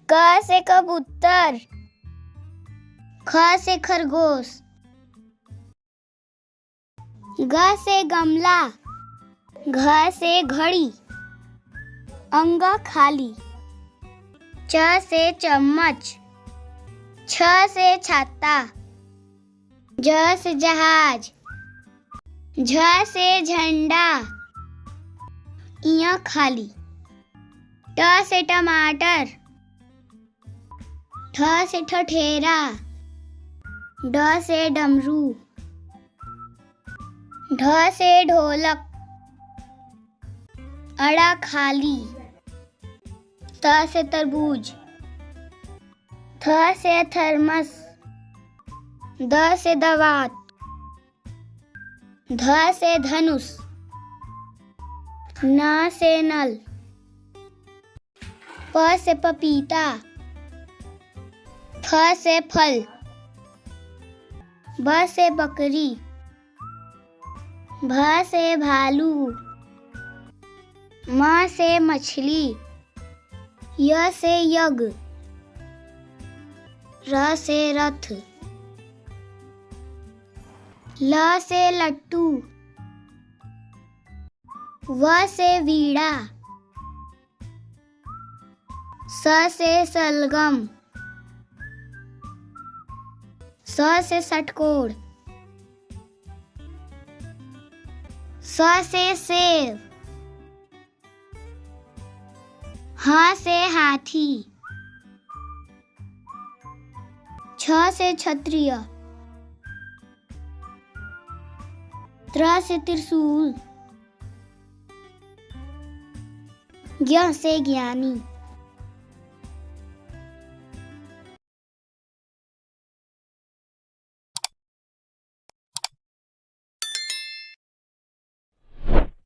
क से कबूतर, ख से खरगोश, ग से गमला, घ से घड़ी, अंग खाली, च से चम्मच, छ से छाता, ज से जहाज, झ से झंडा, इया खाली, ट से टमाटर, ठ से ठठेरा, ड से डमरू, ढ से ढोलक, अड़ा खाली, त से तरबूज, थ से थर्मस, द से दवात, ध से धनुष, न से नल, प से पपीता, फ से फल, ब से बकरी, भ से भालू, म से मछली, य से यज्ञ, र से रथ, ल से लट्टू, व से वीणा, स से सलगम, स से षटकोर, स से सेब, ह से हाथी, छ से क्षत्रिय, त्र से त्रिशूल, ज्ञ से ज्ञानी।